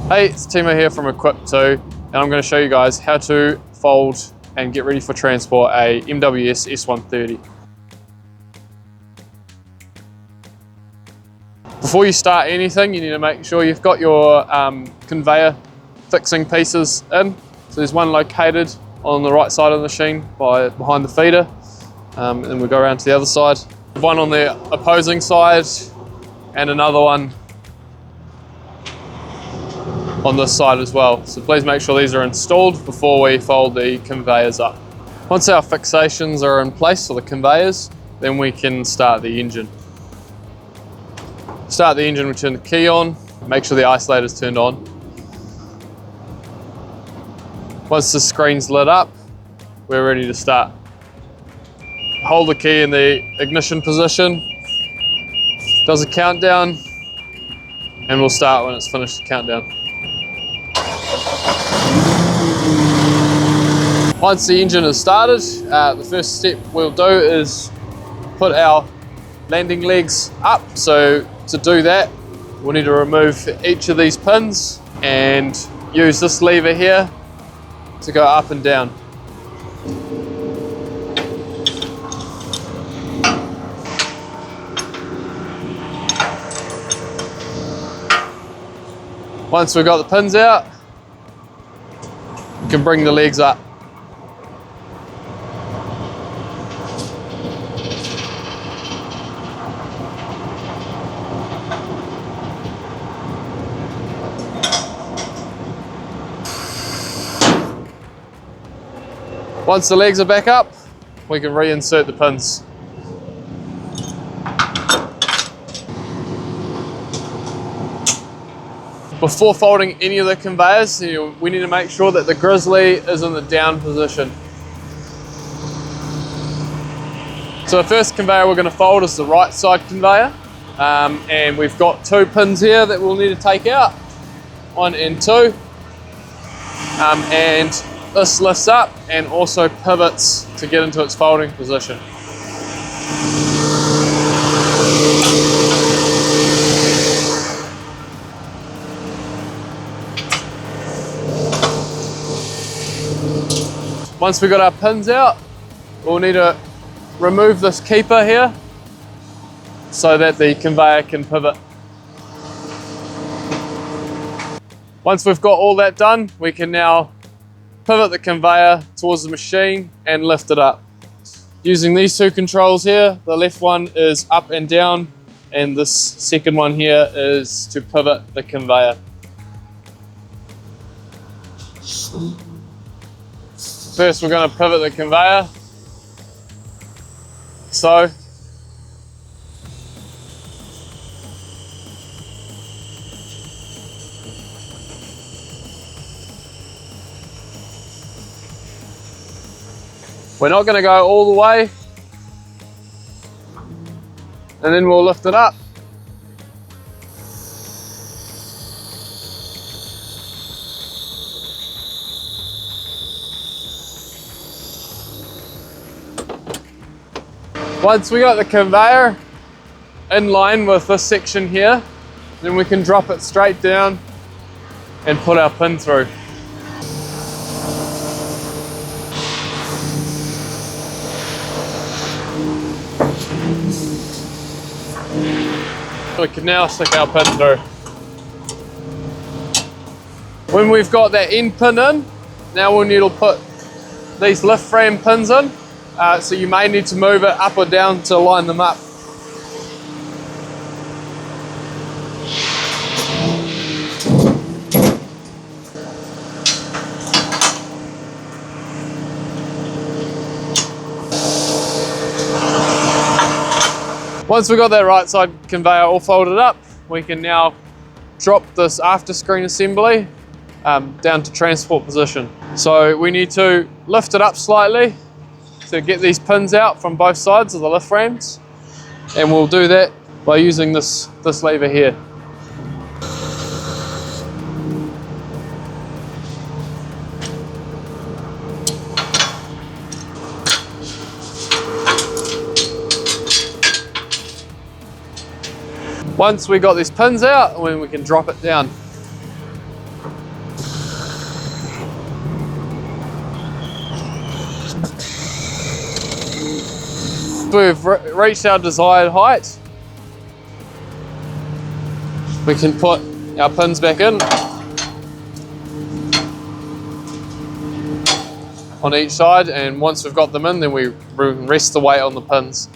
Hey, it's Timo here from Equip2, and I'm going to show you guys how to fold and get ready for transport a MWS S130. Before you start anything, you need to make sure you've got your conveyor fixing pieces in. So there's one located on the right side of the machine behind the feeder, and then we'll go around to the other side. One on the opposing side and another one on this side as well. So please make sure these are installed before we fold the conveyors up. Once our fixations are in place for the conveyors, then we can start the engine. Start the engine, we turn the key on, make sure the isolator is turned on. Once the screen's lit up, we're ready to start. Hold the key in the ignition position, does a countdown, and we'll start when it's finished the countdown. Once the engine is started, the first step we'll do is put our landing legs up. So to do that, we'll need to remove each of these pins and use this lever here to go up and down. Once we've got the pins out, we can bring the legs up. Once the legs are back up, we can reinsert the pins. Before folding any of the conveyors, we need to make sure that the grizzly is in the down position. So the first conveyor we're going to fold is the right side conveyor, and we've got two pins here that we'll need to take out, 1 and 2, and this lifts up and also pivots to get into its folding position. Once we've got our pins out, we'll need to remove this keeper here so that the conveyor can pivot. Once we've got all that done, we can now pivot the conveyor towards the machine and lift it up. Using these two controls here, the left one is up and down, and this second one here is to pivot the conveyor. First, we're going to pivot the conveyor. So, we're not going to go all the way, and then we'll lift it up. Once we got the conveyor in line with this section here, then we can drop it straight down and put our pin through. We can now stick our pin through. When we've got that end pin in, now we'll need to put these lift frame pins in. So you may need to move it up or down to line them up. Once we've got that right side conveyor all folded up, we can now drop this after screen assembly down to transport position. So we need to lift it up slightly to get these pins out from both sides of the lift frames, and we'll do that by using this lever here. Once we got these pins out, then we can drop it down. We've reached our desired height. We can put our pins back in on each side, and once we've got them in, then we rest the weight on the pins.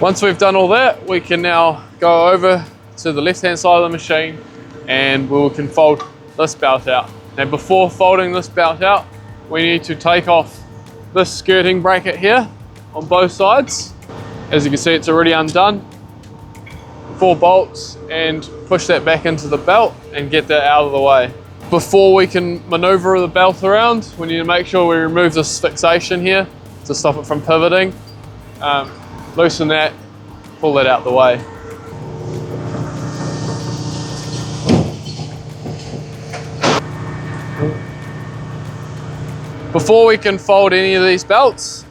Once we've done all that, we can now go over to the left hand side of the machine and we can fold this belt out. Now before folding this belt out, we need to take off this skirting bracket here on both sides. As you can see, it's already undone. 4 bolts, and push that back into the belt and get that out of the way. Before we can maneuver the belt around, we need to make sure we remove this fixation here to stop it from pivoting. Loosen that, pull that out the way. Before we can fold any of these belts,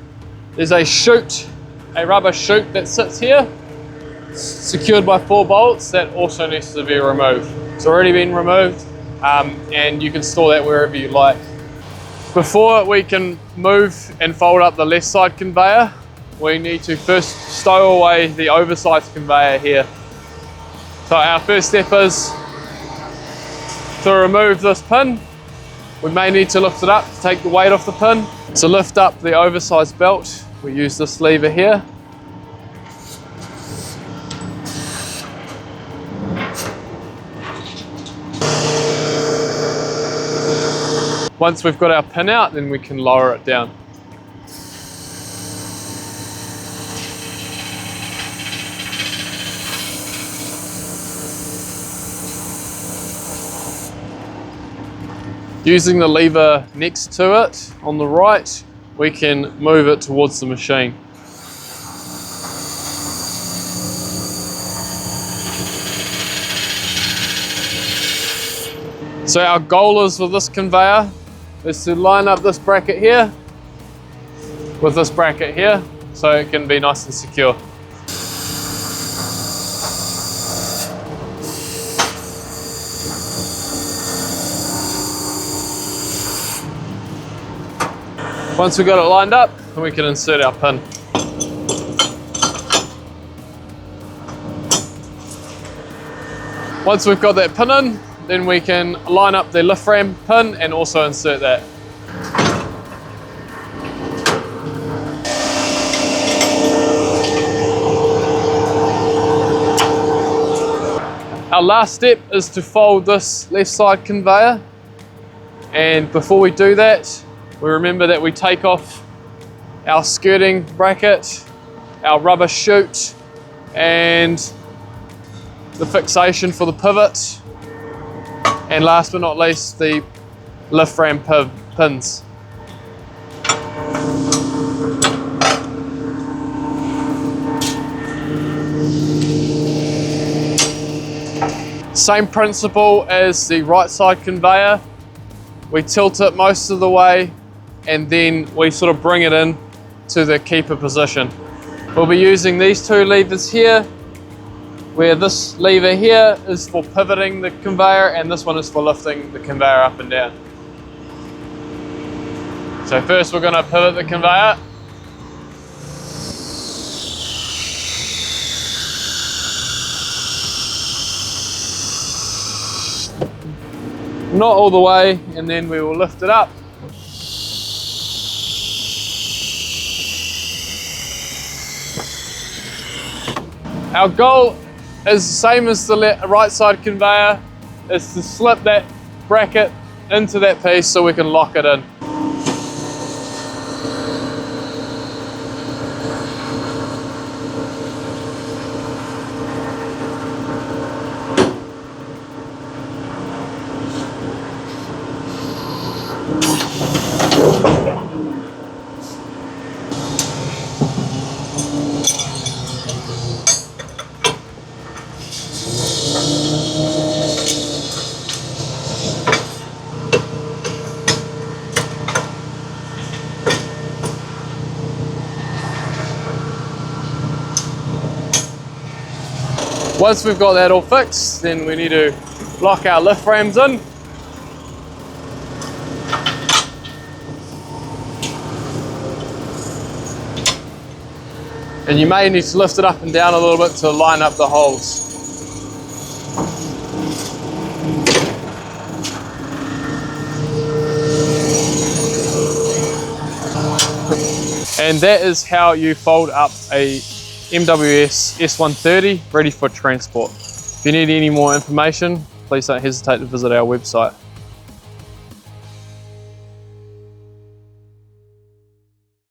there's a chute, a rubber chute that sits here, secured by 4 bolts, that also needs to be removed. It's already been removed, and you can store that wherever you like. Before we can move and fold up the left side conveyor, we need to first stow away the oversized conveyor here. So our first step is to remove this pin. We may need to lift it up to take the weight off the pin. To lift up the oversized belt, we use this lever here. Once we've got our pin out, then we can lower it down. Using the lever next to it on the right, we can move it towards the machine. So our goal is with this conveyor is to line up this bracket here with this bracket here so it can be nice and secure. Once we've got it lined up, then we can insert our pin. Once we've got that pin in, then we can line up the lift ram pin and also insert that. Our last step is to fold this left side conveyor, and before we do that, we remember that we take off our skirting bracket, our rubber chute, and the fixation for the pivot, and last but not least, the lift ram pins. Same principle as the right side conveyor. We tilt it most of the way, and then we sort of bring it in to the keeper position. We'll be using these 2 levers here, where this lever here is for pivoting the conveyor and this one is for lifting the conveyor up and down. So first we're going to pivot the conveyor. Not all the way, and then we will lift it up. Our goal is the same as the right side conveyor, is to slip that bracket into that piece so we can lock it in. Once we've got that all fixed, then we need to lock our lift rams in. And you may need to lift it up and down a little bit to line up the holes. And that is how you fold up a MWS S130 ready for transport. If you need any more information, please don't hesitate to visit our website.